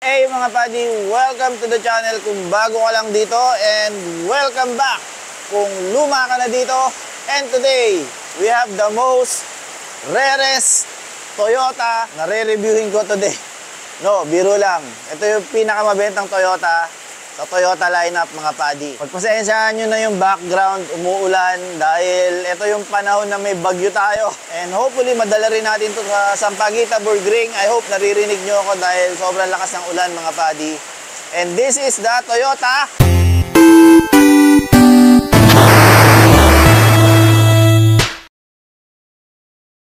Hey mga padi, welcome to the channel kung bago ka lang dito and welcome back kung luma ka na dito. And today, we have the most rarest Toyota na re-reviewin ko today. No, biro lang. Ito yung pinakamabentang Toyota sa Toyota lineup mga padi. Pagpasensyahan nyo na yung background, umuulan dahil ito yung panahon na may bagyo tayo. And hopefully madala rin natin ito sa Sampaguita, Burgring. I hope naririnig nyo ako dahil sobrang lakas ng ulan mga padi. And this is the Toyota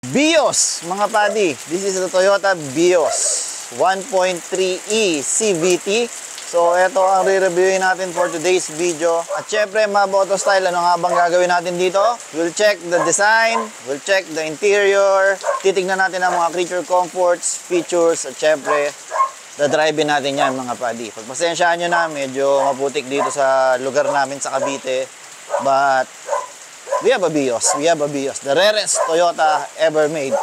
Vios mga padi. This is the Toyota Vios 1.3e CVT. So, ito ang re-reviewin natin for today's video. At syempre, mga Boto Style, ano nga bang gagawin natin dito? We'll check the design, we'll check the interior, titignan natin ang mga creature comforts, features, at syempre, the-drive-in natin yan, mga padi. Pagpasensyahan nyo na, medyo maputik dito sa lugar namin sa Cavite. But, we have a Vios. We have a Vios. The rarest Toyota ever made.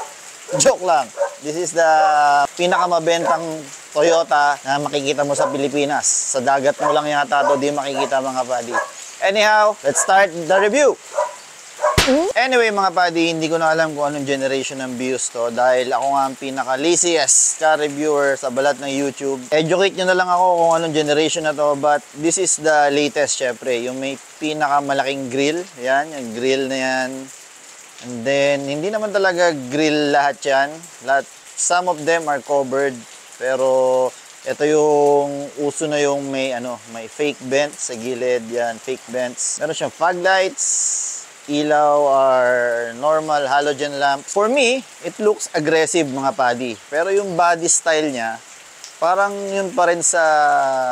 Joke lang. This is the pinakamabentang Toyota na makikita mo sa Pilipinas. Sa dagat mo lang yata ito di makikita mga padi. Anyhow, let's start the review. Anyway mga padi, hindi ko na alam kung anong generation ng Vios to dahil ako nga ang pinaka-laziest car reviewer sa balat ng YouTube. Educate nyo na lang ako kung anong generation na to, but this is the latest syempre. Yung may pinakamalaking grill. Yan, yung grill na yan. And then, hindi naman talaga grill lahat yan. Some of them are covered. Pero, ito yung uso na yung may fake vent sa gilid. Yan, fake vents. Meron siyang fog lights. Ilaw are normal halogen lamp. For me, it looks aggressive mga padi. Pero yung body style niya, parang yun pa rin sa,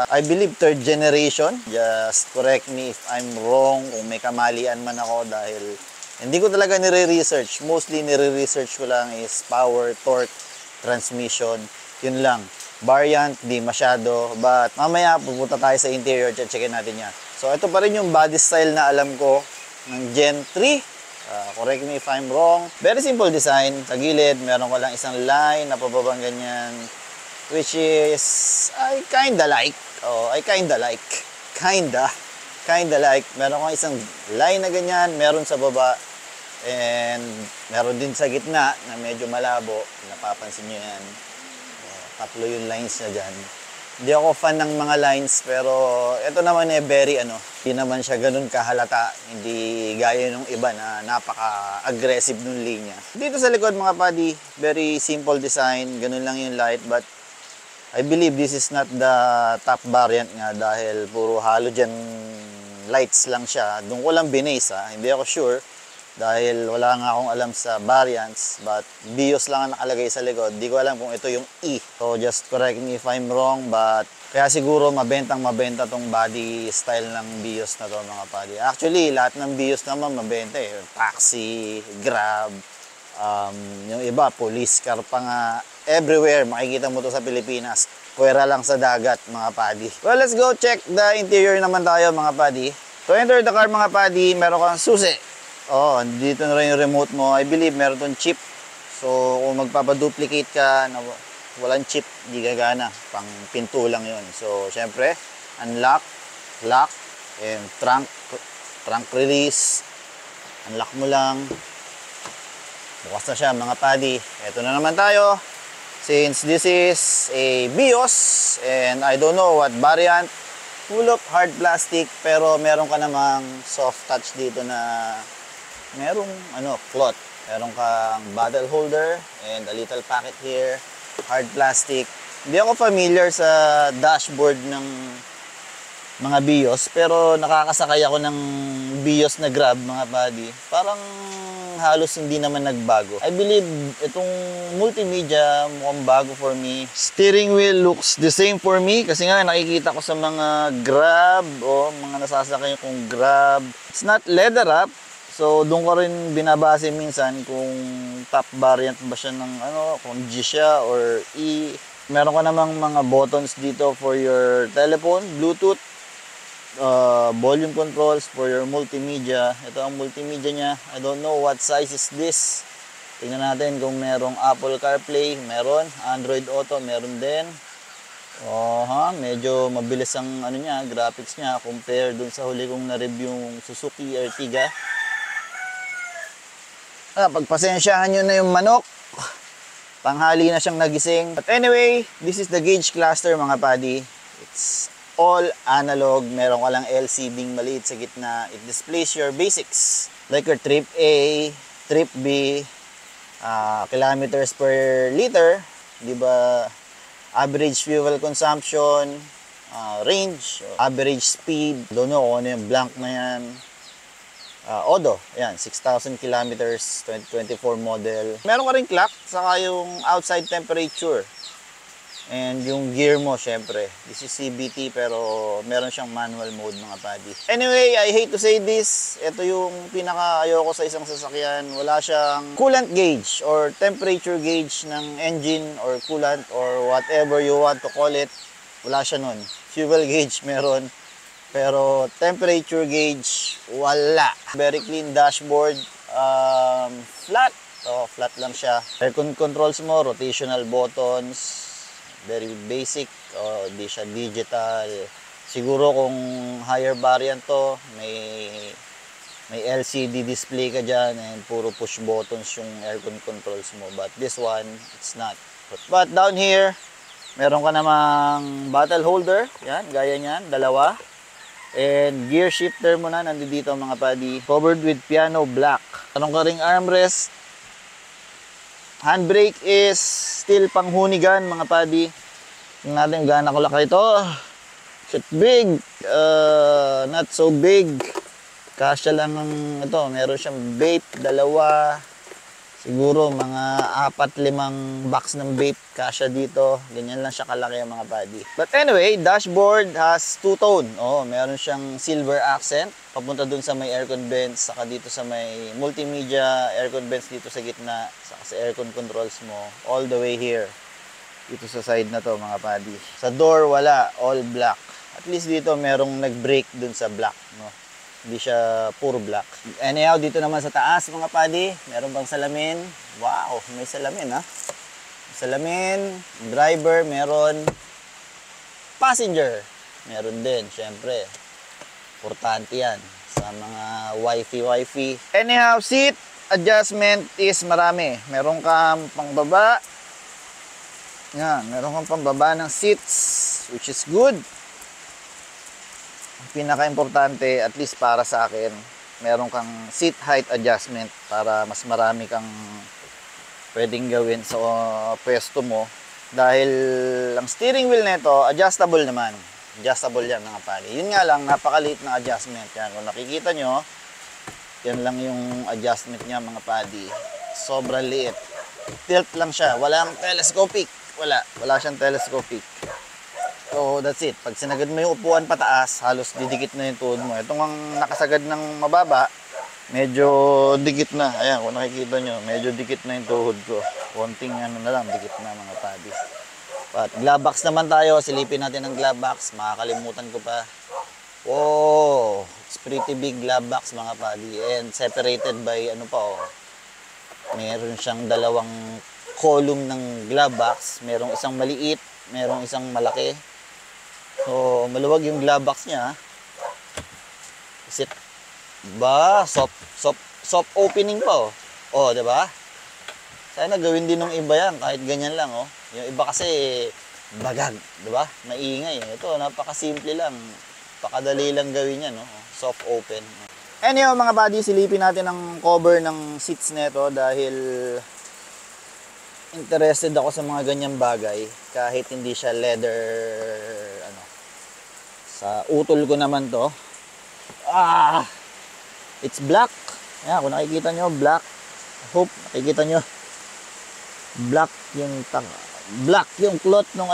I believe, third generation. Just correct me if I'm wrong, kung may kamalian man ako dahil hindi ko talaga nire-research. Mostly nire-research ko lang is power, torque, transmission. Yun lang. Variant, di masyado. But mamaya pupunta tayo sa interior, checkin natin yan. So ito pa rin yung body style na alam ko ng Gen 3. Correct me if I'm wrong. Very simple design. Sa gilid, meron ko lang isang line na pababang ganyan. Which is, I kinda like. Oh, I kinda like. Kinda like. Meron ko isang line na ganyan. Meron sa baba. And meron din sa gitna na medyo malabo. Napapansin nyo yan. Tatlo yung lines na dyan. Hindi ako fan ng mga lines, pero ito naman very hindi naman siya ganun kahalata. Hindi gaya ng iba na napaka-aggressive nung linya. Dito sa likod mga padi, very simple design. Ganun lang yung light, but I believe this is not the top variant nga dahil puro halogen lights lang siya. Doon ko lang binase hindi ako sure. Dahil wala nga akong alam sa variants, but Vios lang ang nakalagay sa likod. Di ko alam kung ito yung E. So just correct me if I'm wrong, but kaya siguro mabenta tong body style ng Vios na to mga padi. Actually, lahat ng Vios naman mabenta eh. Taxi, Grab, yung iba, police car pa nga. Everywhere, makikita mo to sa Pilipinas. Pwera lang sa dagat mga padi. Well, let's go check the interior naman tayo mga padi. To enter the car mga padi, meron kang susi. Oh, dito na rin yung remote mo. I believe meron tong chip. So, kung magpapaduplicate ka na walang chip, di gagana. Pang pinto lang yun. So, syempre, unlock, lock, and trunk release. Unlock mo lang. Bukas na siya mga padi. Ito na naman tayo. Since this is a Vios, and I don't know what variant, full of hard plastic, pero meron ka namang soft touch dito na merong cloth. Meron kang bottle holder and a little pocket here. Hard plastic. Hindi ako familiar sa dashboard ng mga Vios, pero nakakasakay ako ng Vios na Grab mga buddy. Parang halos hindi naman nagbago. I believe itong multimedia mukhang bago for me. Steering wheel looks the same for me kasi nga nakikita ko sa mga Grab o mga nasasakay kong Grab. It's not leather wrap. So, doon ko rin binabase minsan kung top variant ba siya ng kung G siya or E. Meron ka namang mga buttons dito for your telephone, Bluetooth, volume controls for your multimedia. Ito ang multimedia niya. I don't know what size is this. Tingnan natin kung merong Apple CarPlay, meron. Android Auto, meron din. medyo mabilis ang ano niya, graphics niya compare dun sa huli kong na-review yung Suzuki Ertiga. Pagpasensyahan nyo na yung manok. Tanghali na siyang nagising. But anyway, this is the gauge cluster mga padi. It's all analog. Meron ka lang LCD maliit sa gitna. It displays your basics. Like your trip A, trip B, kilometers per liter. Diba? Average fuel consumption, range, average speed. Don't know kung ano yung blank na yan. Odo, ayan, 6,000 kilometers, 2024 model. Meron ka rin clock, saka yung outside temperature. And yung gear mo, syempre. This is CVT, pero meron siyang manual mode, mga padi. Anyway, I hate to say this. Ito yung pinaka-ayoko sa isang sasakyan. Wala siyang coolant gauge or temperature gauge ng engine or coolant or whatever you want to call it. Wala siya nun. Fuel gauge meron. Pero temperature gauge, wala. Very clean dashboard. Flat. Flat lang siya. Aircon controls mo, rotational buttons. Very basic. Di siya digital. Siguro kung higher variant to, may LCD display ka dyan and puro push buttons yung aircon controls mo. But this one, it's not. But down here, meron ka namang bottle holder. Yan, gaya niyan, dalawa. And gear shifter mo na, nandito mga padi. Covered with piano black. Anong ka ring armrest. Handbrake is still panghunigan mga padi. Tingnan natin gaano kalaki ito. Shit big. Not so big. Kasya lang ng ito. Meron siyang vape, dalawa. Siguro mga 4-5 box ng vape kasya dito. Ganyan lang siya kalaki ang mga body. But anyway, dashboard has two-tone. Meron siyang silver accent. Papunta dun sa may aircon vents. Saka dito sa may multimedia aircon vents dito sa gitna. Saka sa aircon controls mo. All the way here. Dito sa side na to mga body. Sa door wala. All black. At least dito merong nag-break dun sa black. No? Hindi siya puro black. Anyhow, dito naman sa taas mga padi, meron bang salamin? Wow, may salamin ha. Salamin, driver, meron. Passenger, meron din, syempre. Importante yan sa mga wifi. Anyhow, seat adjustment is marami. Meron kang pangbaba. Yan, meron kang pangbaba ng seats, which is good. Pinaka-importante, at least para sa akin, meron kang seat height adjustment para mas marami kang pwedeng gawin sa pwesto mo. Dahil ang steering wheel nito, adjustable naman. Adjustable yan mga pali. Yun nga lang, napakaliit na adjustment yan. Kung nakikita nyo, yan lang yung adjustment niya mga padi. Sobrang liit. Tilt lang siya. Walang telescopic. Wala siyang telescopic. So, that's it. Pag sinagad mo yung upuan pataas, halos didikit na yung tuhod mo. Itong ang nakasagad ng mababa, medyo dikit na. Ayan, kung nakikita nyo, medyo dikit na yung tuhod ko. Konting ano na lang, dikit na mga padi. But, glove box naman tayo. Silipin natin ang glove box. Makakalimutan ko pa. Wow! It's pretty big glove box mga padi. And separated by ano pa meron siyang dalawang column ng glove box. Merong isang maliit, merong isang malaki. So, maluwag yung glove box niya. Is it ba? Soft opening pa di ba? Sana gawin din ng iba yan, kahit ganyan lang Yung iba kasi bagag, di ba? Maingay. Ito, napakasimple lang. Pakadali lang gawin yan, Soft open. Anyhow, mga buddy, silipin natin ang cover ng seats nito dahil interested ako sa mga ganyang bagay kahit hindi siya leather sa utol ko naman to. It's black. Ayan, kung nakikita nyo, black. I hope nakikita nyo. Black yung cloth nung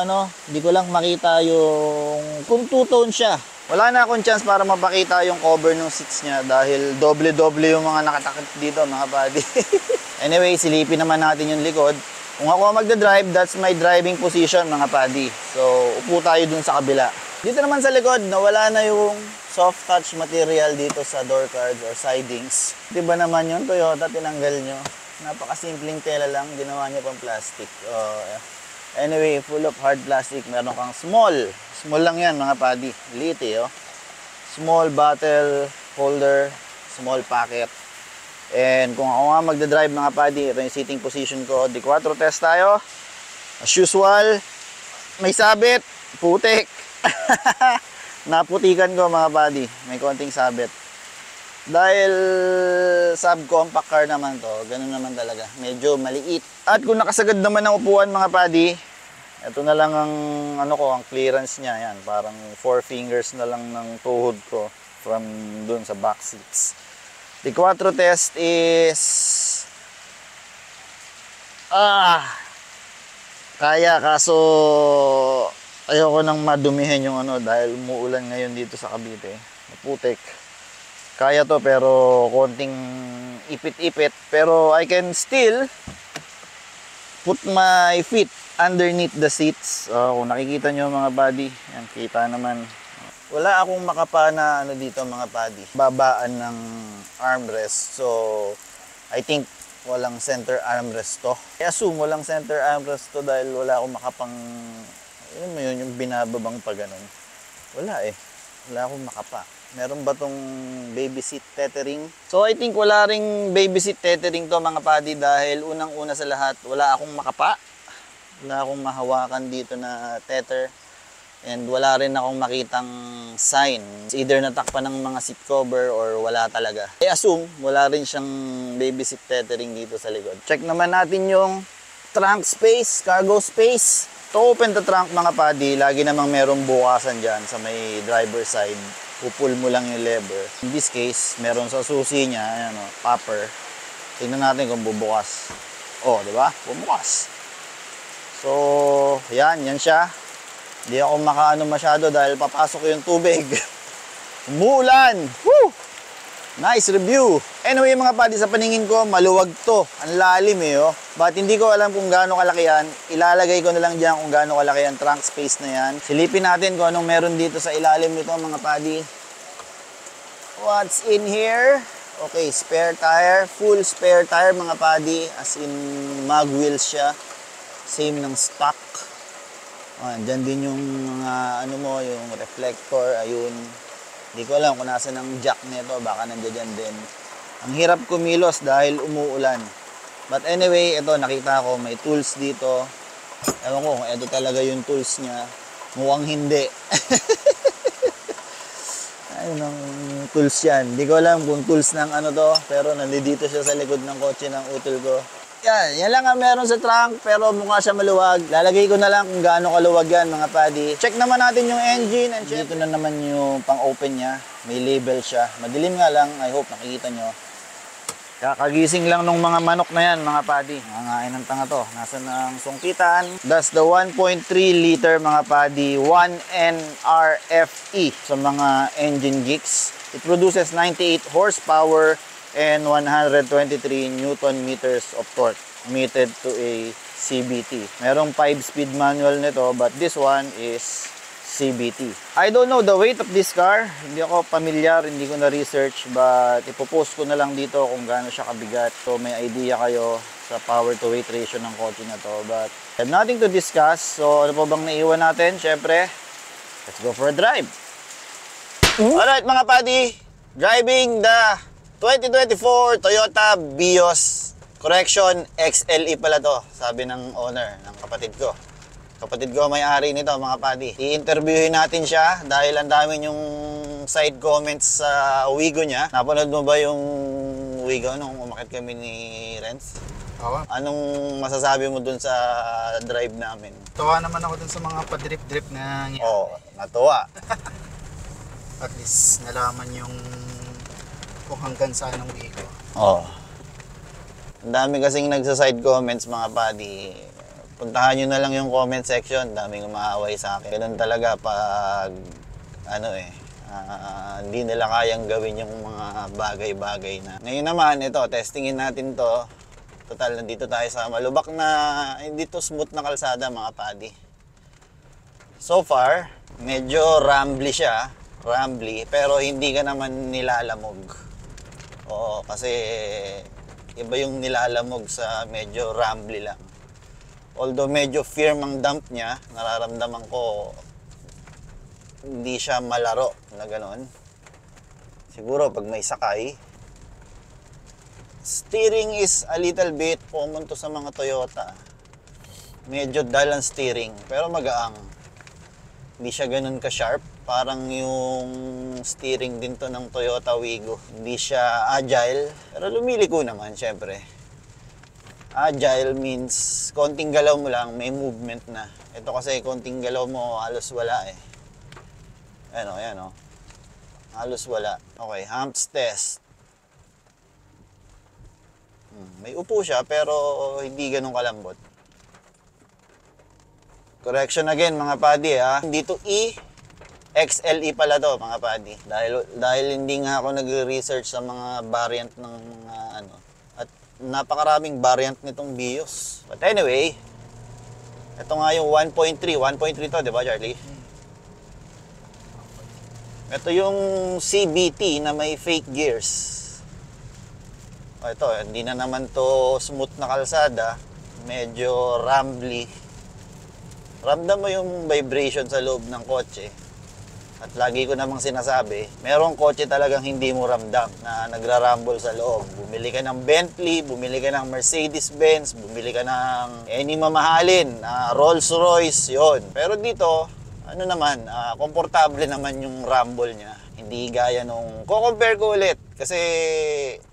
hindi ko lang makita yung kung two-tone siya. Wala na akong chance para mapakita yung cover ng seats niya dahil doble-doble yung mga nakatakip dito mga buddy. Anyway, silipin naman natin yung likod. Kung ako magdadrive, that's my driving position mga padi. So, upo tayo dun sa kabila. Dito naman sa likod, nawala na yung soft touch material dito sa door cards or sidings. Diba naman yun, Toyota, tinanggal nyo. Napakasimpleng tela lang, ginawa nyo pang plastic. Anyway, full of hard plastic. Meron kang small. Small lang yan mga buddy. Liit eh, oh. Small bottle holder, small packet. And kung ako nga magdadrive mga buddy, ito yung sitting position ko. D4 test tayo. As usual, may sabit, putik. Naputikan ko mga buddy. May konting sabit. Dahil subcompact car naman to, ganun naman talaga. Medyo maliit. At kung nakasagad naman ang upuan mga buddy, ito na lang ang ano ko, ang clearance niya. Yan, parang 4 fingers na lang ng tuhod ko from dun sa back seats. The quattro test is kaya, kaso ayoko nang madumihin yung ano dahil umuulan ngayon dito sa Cavite. Maputik. Kaya to pero konting ipit-ipit, pero I can still put my feet underneath the seats. Kung nakikita nyo mga buddy, yan, kita naman. Wala akong makapa na ano dito mga buddy, babaan ng armrest. So, I think walang center armrest to. I assume walang center armrest to dahil wala akong makapang, yun yung binababang pa ganun. Wala eh. Wala akong makapa. Meron ba tong baby seat tethering? So, I think wala ring baby seat tethering to mga buddy dahil unang-una sa lahat, wala akong makapa. Wala akong mahawakan dito na tether. And wala rin akong makitang sign. Either natakpan ng mga seat cover or wala talaga. I assume wala rin siyang baby seat tethering dito sa likod. Check naman natin yung trunk space, cargo space. To open the trunk mga buddy, lagi namang merong bukasan dyan sa may driver side. Pupul mo lang yung lever. In this case, meron sa susi niya, ayan, popper. Tingnan natin kung bubukas. Oh, di ba? Bumukas. So, yan siya. Hindi ako makaano masyado dahil papasok yung tubig. Umuulan! Woo! Nice review! Anyway mga buddy, sa paningin ko, maluwag to. Ang lalim eh, oh. But hindi ko alam kung gaano kalaki yan. Ilalagay ko na lang dyan kung gaano kalaki yan. Trunk space na yan. Silipin natin kung anong meron dito sa ilalim nito mga buddy. What's in here? Okay, spare tire. Full spare tire mga buddy. As in, mag wheels siya. Same ng stock. Diyan din yung mga ano mo, yung reflector, ayun. Hindi ko alam kung nasa ng jack nito, baka nandiyan din. Ang hirap kumilos dahil umuulan. But anyway, ito nakita ko may tools dito. Ewan ko kung ito talaga yung tools niya. Mukhang hindi. Ayun ang tools yan. Hindi ko alam kung tools ng ano to, pero nandito siya sa likod ng kotse ng utol ko. Yan lang ang meron sa trunk, pero mukha siya maluwag. Lalagay ko na lang kung gaano kaluwag yan mga buddy. Check naman natin yung engine. And dito na naman yung pang-open niya. May label siya. Madilim nga lang. I hope nakikita nyo. Kakagising lang nung mga manok na yan mga buddy. Nangangain ng tanga to. Nasa ng sungkitan. That's the 1.3 liter mga buddy. 1NRFE sa mga engine geeks. It produces 98 horsepower and 123 Newton meters of torque committed to a CVT. Merong 5-speed manual nito, but this one is CVT. I don't know the weight of this car. Hindi ako familiar, hindi ko na-research, but ipopost ko na lang dito kung gaano siya kabigat. So may idea kayo sa power to weight ratio ng kotse na to. But I have nothing to discuss. So ano pa bang naiwan natin? Syempre, let's go for a drive. Alright mga buddy, driving the 2024 Toyota Vios. Correction, XLE pala to, sabi ng owner, ng kapatid ko. Kapatid ko may-ari nito mga buddy. I-interviewin natin siya dahil ang dami yung side comments sa Wigo niya. Napanood mo ba yung Wigo nung umakit kami ni Renz? Oo. Anong masasabi mo dun sa drive namin? Tuwa naman ako dun sa mga padrip-drip na Oo, natuwa. At least nalaman yung kung hanggang saan ang Wigo. Oo. Ang dami kasing nagsa-side comments mga buddy. Puntahan nyo na lang yung comment section. Daming umaaway sa akin. Ganun talaga pag hindi nila kayang gawin yung mga bagay-bagay na. Ngayon naman, ito, testingin natin to. Total, nandito tayo sa malubak na, hindi to smooth na kalsada mga buddy. So far, medyo rambly siya. Rambly, pero hindi ka naman nilalamog. Oo, kasi iba yung nilalamog sa medyo rambly lang. Although medyo firm ang dump niya, nararamdaman ko hindi siya malaro na gano'n. Siguro pag may sakay. Steering is a little bit common to sa mga Toyota. Medyo dull ang steering, pero magaang. Hindi siya ganun ka-sharp. Parang yung steering din to ng Toyota Wigo. Hindi siya agile, pero lumiliko naman, syempre. Agile means konting galaw mo lang, may movement na. Ito kasi konting galaw mo, halos wala eh. Ayan o. Halos wala. Okay, humps test. May upo siya, pero hindi ganun kalambot. Correction again mga padi ha. Dito E, XLE pala to mga padi. Dahil hindi nga ako nagre-research sa mga variant ng mga at napakaraming variant nitong BIOS. But anyway, ito nga yung 1.3 to, di ba Charlie? Ito yung CVT na may fake gears. Ito, hindi na naman to smooth na kalsada. Medyo rambly. Ramdam mo yung vibration sa loob ng kotse. At lagi ko namang sinasabi, merong kotse talagang hindi mo ramdam na nagra-rumble sa loob. Bumili ka ng Bentley, bumili ka ng Mercedes-Benz, bumili ka ng any mamahalin, Rolls-Royce, yon. Pero dito, komportable naman yung rumble niya. Hindi gaya nung, ko-compare ko ulit. Kasi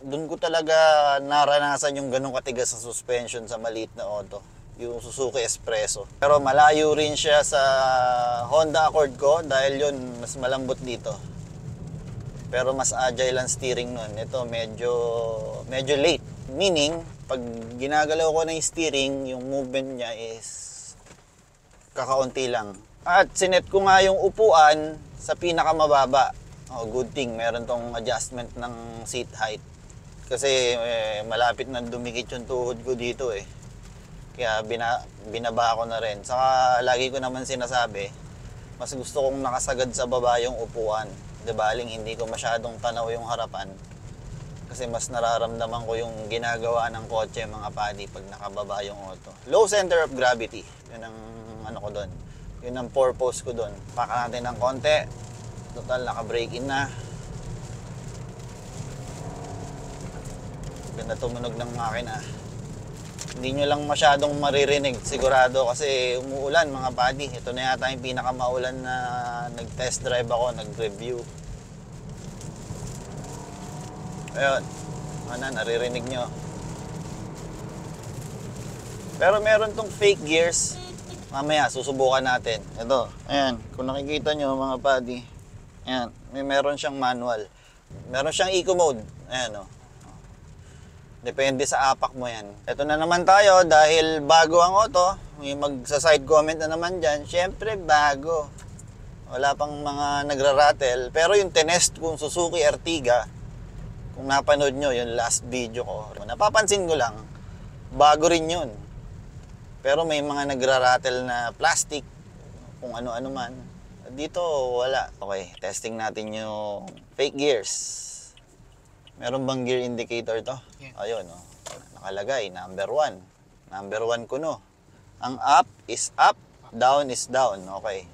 dun ko talaga naranasan yung ganong katigas sa suspension sa maliit na auto. Yung Suzuki Espresso. Pero malayo rin siya sa Honda Accord ko dahil yun mas malambot dito. Pero mas agile ang steering nun. Ito medyo late. Meaning, pag ginagalaw ko na yung steering, yung movement niya is kakaunti lang. At sinet ko nga yung upuan sa pinakamababa. Good thing, meron tong adjustment ng seat height. Kasi malapit na dumikit yung tuhod ko dito eh. Kaya binaba ko na rin. Saka lagi ko naman sinasabi, mas gusto kong nakasagad sa baba yung upuan. Di baling hindi ko masyadong tanaw yung harapan. Kasi mas nararamdaman ko yung ginagawa ng kotse mga padi pag nakababa yung auto. Low center of gravity. Yun ang ko doon. Yun ang purpose ko doon. Paka natin ng konti. Total, naka-brake in na. Ganda tumunog ng makina. Hindi nyo lang masyadong maririnig sigurado kasi umuulan mga padi. Ito na yata yung pinakamaulan na nag-test drive ako, nag-review. Ayun, naririnig nyo. Pero meron tong fake gears. Mamaya, susubukan natin. Ito, ayan, kung nakikita nyo mga padi. Ayan, meron siyang manual. Meron siyang eco mode. Ayan o. Depende sa apak mo yan. Ito na naman tayo dahil bago ang auto. May magsa-side comment na naman dyan. Siyempre bago. Wala pang mga nagra-rattle. Pero yung tinest kong Suzuki Ertiga, kung napanood nyo yung last video ko, napapansin ko lang, bago rin yun. Pero may mga nagra-rattle na plastic, kung ano-ano man. Dito wala. Okay, testing natin yung fake gears. Meron bang gear indicator to? Yeah. Ayun, oh. Nakalagay, number 1. Number 1 kuno. Ang up is up, down is down. Okay.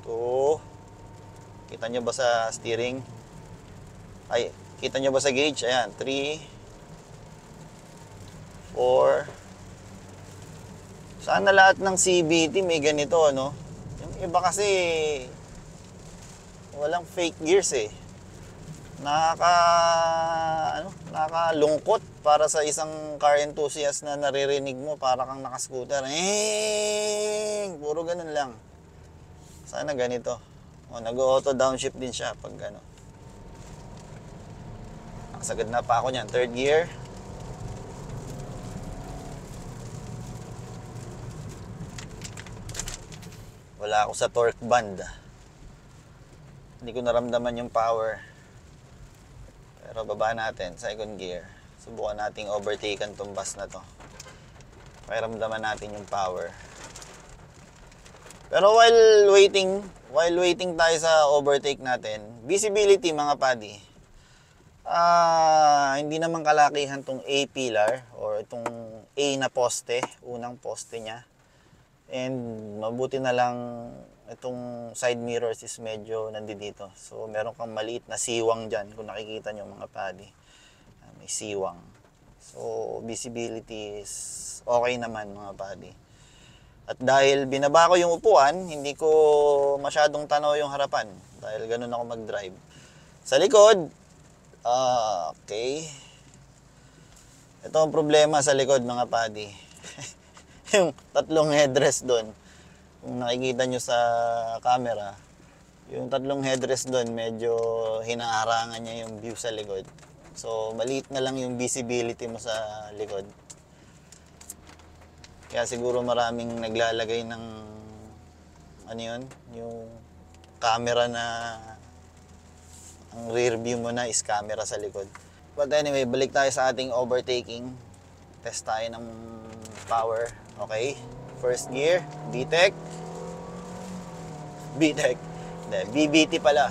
2. Kita nyo ba sa steering? Ay, kita nyo ba sa gauge? Ayan, 3. 4. Sana lahat ng CVT may ganito, ano? Yung iba kasi walang fake gears eh. Nakakalungkot para sa isang car enthusiast na naririnig mo para kang naka-scooter. Puro ganun lang. Sana ganito. Nag-auto downshift din siya pag gano'n. Nakasagad na pa ako niyan. Third gear. Wala ako sa torque band. Hindi ko naramdaman yung power. Pero baba natin, second gear. Subukan nating overtaken tong bus na to. Pakiramdaman natin yung power. Pero while waiting tayo sa overtake natin, visibility mga padi, hindi naman kalakihan tong A pillar or itong A na poste, unang poste niya. And mabuti na lang itong side mirrors is medyo nandito. So meron kang maliit na siwang dyan kung nakikita nyo mga padi. May siwang. So visibility is okay naman mga padi. At dahil binaba ko yung upuan, hindi ko masyadong tanaw yung harapan. Dahil ganun ako mag-drive. Sa likod, okay. Ito ang problema sa likod mga padi. Yung tatlong headrest doon. Kung nakikita nyo sa camera, yung tatlong headrest doon, medyo hinaarangan niya yung view sa likod. So, maliit na lang yung visibility mo sa likod. Kaya siguro maraming naglalagay ng, ano yun, yung camera na, ang rear view mo na is camera sa likod. But anyway, balik tayo sa ating overtaking. Test tayo ng power. Okay, first gear, VTEC. VTEC. Hindi, VVT pala.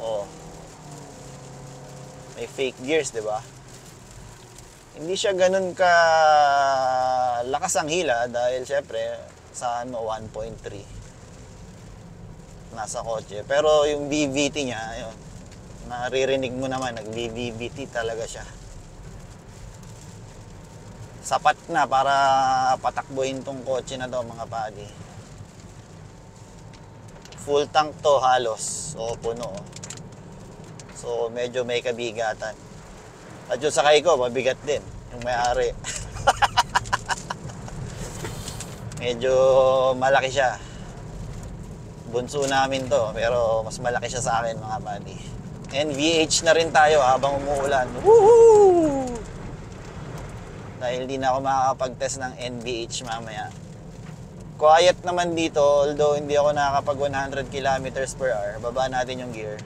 Oh. May fake gears, di ba? Hindi siya ganun ka lakas ang hila dahil syempre sa 1.3 nasa kotse. Pero yung VVT niya, yun, naririnig mo naman, nag-VVT talaga siya. Sapat na para patakbuhin tong kotse na to mga padi. Full tank to halos. So puno. So medyo may kabigatan. At yung sakay ko, mabigat din. Yung may-ari. Medyo malaki siya. Bunso namin to. Pero mas malaki siya sa akin mga padi. And VH na rin tayo habang umuulan. Woohoo! Dahil di na ako makakapag-test ng NVH mamaya. Quiet naman dito, although hindi ako nakakapag 100 km/h. Baba natin yung gear.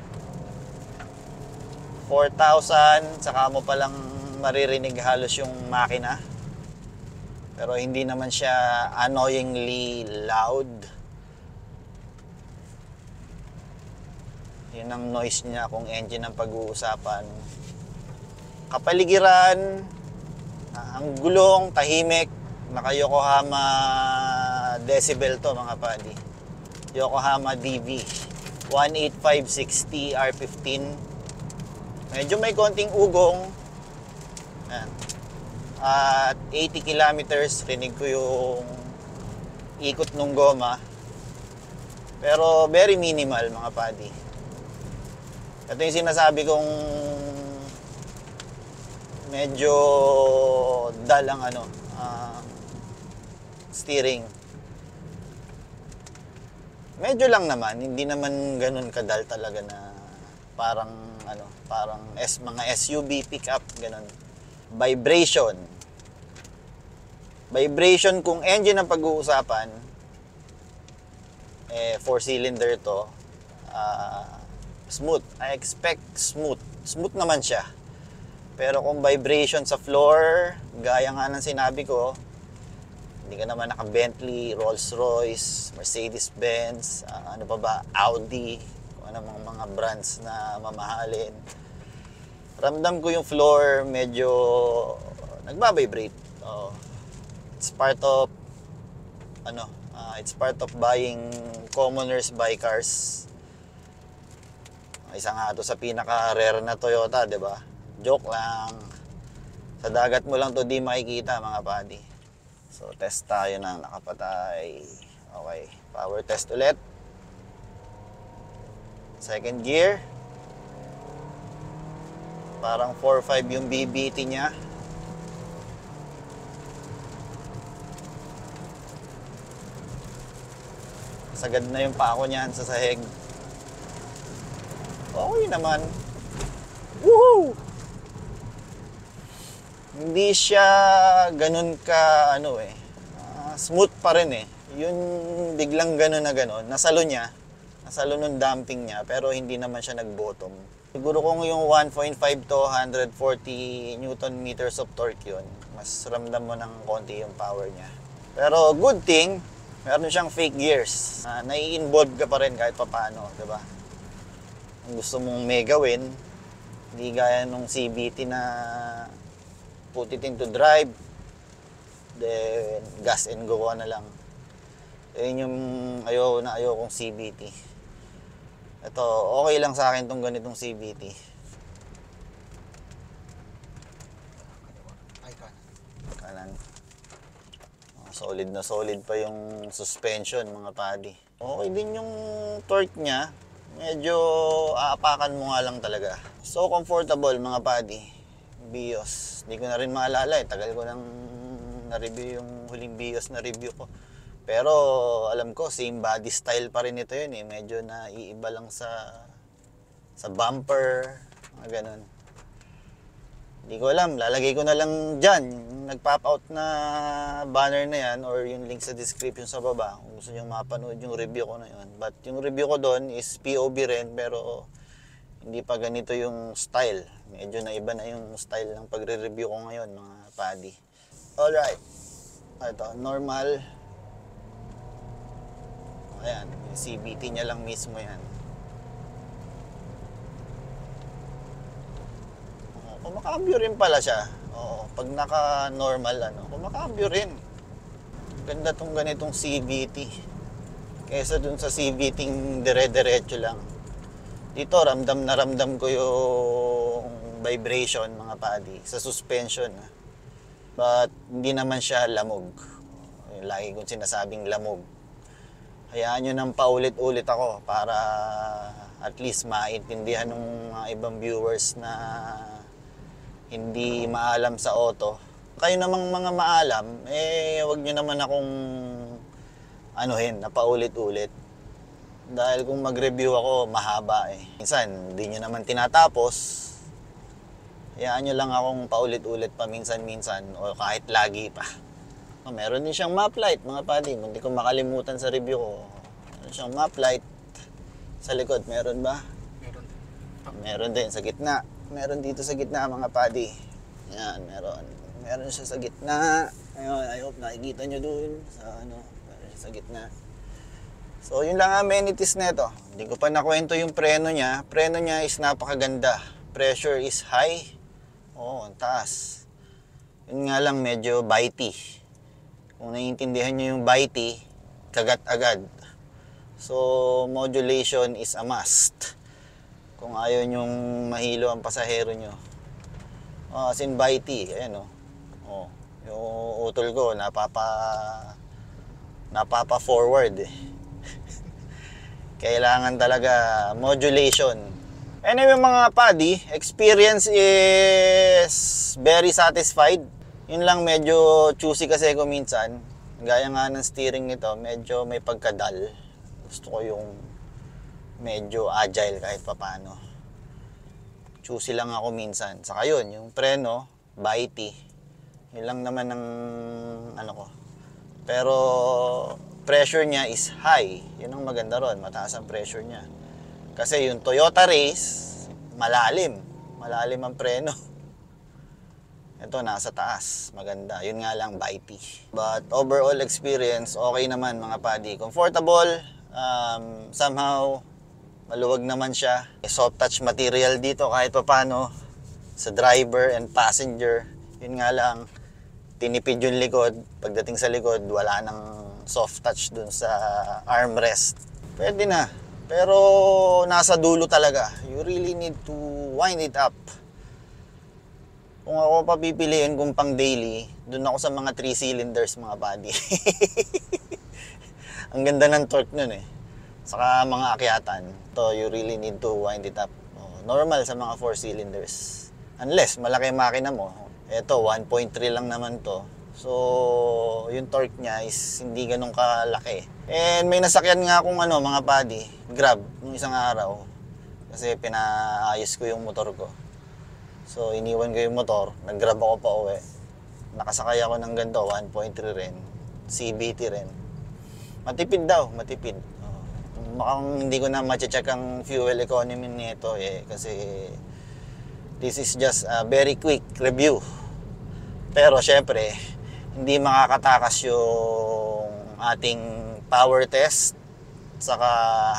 4,000, saka mo palang maririnig halos yung makina. Pero hindi naman siya annoyingly loud. Yun ang noise niya kung engine ang pag-uusapan. Kapaligiran, ang gulong, tahimik, naka Yokohama decibel to mga padi. Yokohama DV 18560 R15. Medyo may konting ugong. Ayan. At 80 kilometers, rinig ko yung ikot ng goma. Pero very minimal mga padi. Ito yung sinasabi kong medyo dalang steering. Medyo lang naman, hindi naman ganun kadal talaga na parang mga SUV pickup ganun. Vibration. Vibration kung engine ang pag-uusapan, 4-cylinder to. Smooth. I expect smooth. Smooth naman siya. Pero kung vibration sa floor, gaya nga ng sinabi ko, hindi ka naman naka-Bentley, Rolls-Royce, Mercedes-Benz, ano pa ba, Audi, kung ano mga brands na mamahalin. Ramdam ko yung floor medyo nagbabibrate. It's part of buying commoners buy cars. Isa nga ito sa pinaka-rare na Toyota, 'di ba? Joke lang. Sa dagat mo lang to di makikita mga padi. So test tayo ng nakapatay. Okay, power test ulit. Second gear. Parang 4.5 yung BBT niya. Sagad na yung pako niyan sa sahig. Okay naman. Woohoo! Hindi siya ganun ka smooth pa rin eh. Yung biglang ganun na ganun. Nasalo ng damping niya pero hindi naman siya nag-bottom. Siguro kung yung 1.5 to 140 Newton meters of torque yun, mas ramdam mo ng konti yung power niya. Pero good thing, meron siyang fake gears. Nai-involve ka pa rin kahit papaano, di ba? Kung gusto mong may gawin, hindi gaya nung CVT na put it into drive, then gas and go ka na lang. Yun yung ayaw kong CVT. Ito, okay lang sa akin tong ganitong CVT. Ay, kanan. Kanan. Solid na solid pa yung suspension, mga padi. Okay din yung torque niya. Medyo aapakan mo nga lang talaga. So comfortable, mga padi. Bios. Hindi ko na rin maalala eh. Tagal ko nang na-review yung huling Bios na review ko. Pero alam ko, same body style pa rin ito yun eh. Medyo naiiba lang sa bumper, mga ganun. Hindi ko alam, lalagay ko na lang dyan. Yung nag-pop out na banner na yan or yung link sa description sa baba kung gusto nyo mapanood yung review ko na yun. But yung review ko doon is POV rin pero hindi pa ganito yung style. Medyo na iba na yung style ng pagre-review ko ngayon, mga padi. Alright. Ito, normal. Ayan, yung CVT niya lang mismo yan. Kumakambyo rin pala siya. Oo, pag naka-normal, kumakambyo rin. Ganda tong ganitong CVT. Kesa dun sa CVT dire-diretso lang. Dito, ramdam na ramdam ko yung vibration, mga padi, sa suspension. But, hindi naman siya lamog. Lagi kong sinasabing lamog. Hayaan nyo nang paulit-ulit ako para at least maintindihan ng mga ibang viewers na hindi maalam sa auto. Kayo namang mga maalam, wag nyo naman akong na paulit-ulit. Dahil kung mag-review ako, mahaba eh. Minsan, hindi nyo naman tinatapos. Hayaan nyo lang akong paulit-ulit paminsan-minsan o kahit lagi pa. Meron din siyang map light, mga padi. Hindi ko makalimutan sa review ko. Meron siyang map light. Sa likod, meron ba? Meron. Meron din sa gitna. Meron dito sa gitna, mga padi. Yan, meron. Meron siya sa gitna. Ayun, I hope nakikita nyo dun. Meron siya sa gitna. So, yun lang ang amenities nito. Hindi ko pa nakwento yung preno niya. Preno niya is napakaganda. Pressure is high. Oo, ang taas. Yun nga lang, medyo bitey. Kung naiintindihan nyo yung bitey, kagat agad. So, modulation is a must. Kung ayaw nyong mahilo ang pasahero nyo. As in bitey, ayan o. Yung utol ko, napapa-forward eh. Kailangan talaga modulation. Anyway, mga padi, experience is very satisfied. Yun lang, medyo choosy kasi ko minsan. Gaya nga ng steering nito, medyo may pagkadal. Gusto ko yung medyo agile kahit papano. Choosy lang ako minsan. Saka yun, yung preno, bitey. Yun lang naman ang ko. Pero pressure niya is high. Yun ang maganda ron, mataas ang pressure niya. Kasi yung Toyota Race, malalim. Malalim ang preno. Ito, nasa taas. Maganda. Yun nga lang, bitey. But overall experience, okay naman, mga padi. Comfortable. Somehow, maluwag naman siya. Soft touch material dito kahit papano. Sa driver and passenger. Yun nga lang, tinipid yung likod. Pagdating sa likod, wala nang soft touch dun sa armrest. Pwede na. Pero nasa dulo talaga. You really need to wind it up. Kung ako papipiliin kung pang daily, dun ako sa mga 3 cylinders, mga body. Ang ganda ng torque nun eh. Saka mga akyatan. So you really need to wind it up. Normal sa mga 4 cylinders. Unless malaki makina mo. Ito, 1.3 lang naman to. So, yung torque niya is hindi ganun kalaki. And may nasakyan nga akong mga body, Grab, nung isang araw. Kasi pinaayos ko yung motor ko. So, iniwan ko yung motor, nag-grab ako pa uwi. Nakasakay ako ng ganito, 1.3 rin. CVT rin. Matipid daw, matipid. Mukhang hindi ko na ma-check ang fuel economy nito eh. Kasi this is just a very quick review. Pero syempre, hindi makakatakas yung ating power test saka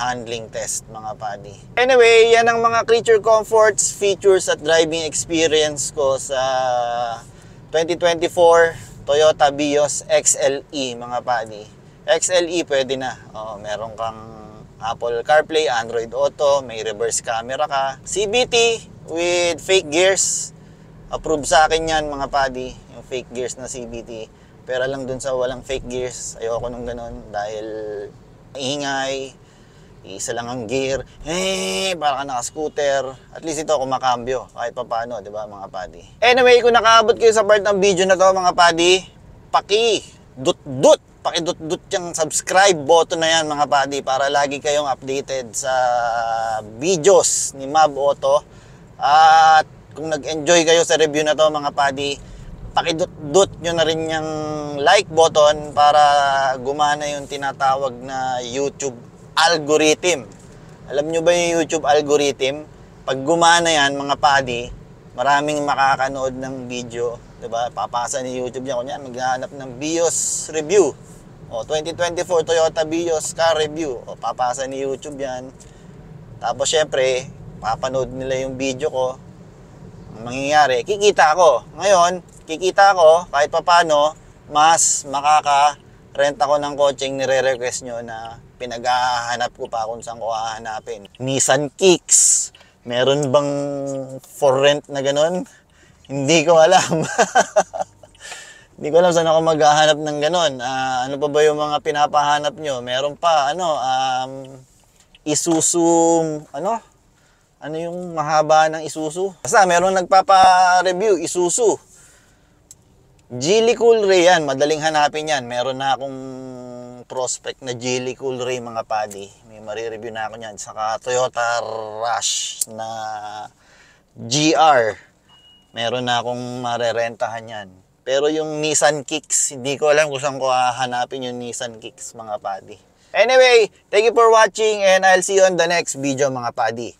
handling test, mga padi. Anyway, yan ang mga creature comforts, features at driving experience ko sa 2024 Toyota Vios XLE mga padi. XLE pwede na. Meron kang Apple CarPlay, Android Auto, may reverse camera ka. CVT with fake gears. Approve sa akin yan mga padi, yung fake gears na CVT. Pero lang dun sa walang fake gears, ayoko nung ganun dahil ingay, isa lang ang gear, para ka naka-scooter. At least ito kumakambyo kahit pa paano, di ba mga padi? Anyway, kung nakaabot kayo sa part ng video na to mga padi, pakidut-dut yung subscribe button na yan mga padi para lagi kayong updated sa videos ni Mab Auto. At kung nag-enjoy kayo sa review na to mga padi, pakidut-dut nyo na rin yung like button para gumana yung tinatawag na YouTube algorithm. Alam nyo ba yung YouTube algorithm? Pag gumana yan mga padi, maraming makakanood ng video, diba? Papasa ni YouTube yan. Kunya, maghahanap ng Vios review. 2024 Toyota Vios car review. Papasa ni YouTube yan. Tapos syempre, papanood nila yung video ko. Ang mangyayari, kikita ako. Ngayon, kikita ako kahit papano, mas makaka-rent ako ng kotseng nire-request nyo na pinaghahanap ko pa kung saan ko hahanapin. Nissan Kicks. Meron bang for rent na ganun? Hindi ko alam. Hindi ko alam saan ako maghahanap ng ganun. Ano pa ba yung mga pinapahanap nyo? Meron pa, Isuzu, ano yung mahaba ng Isuzu? Basta meron nagpapa-review, Isuzu. Geely Cool Ray yan, madaling hanapin yan. Meron na akong prospect na Geely Cool Ray mga padi. May marireview na ako yan. Saka Toyota Rush na GR. Meron na akong marerentahan yan. Pero yung Nissan Kicks, hindi ko alam kung saan ko hahanapin yung Nissan Kicks mga padi. Anyway, thank you for watching and I'll see you on the next video mga padi.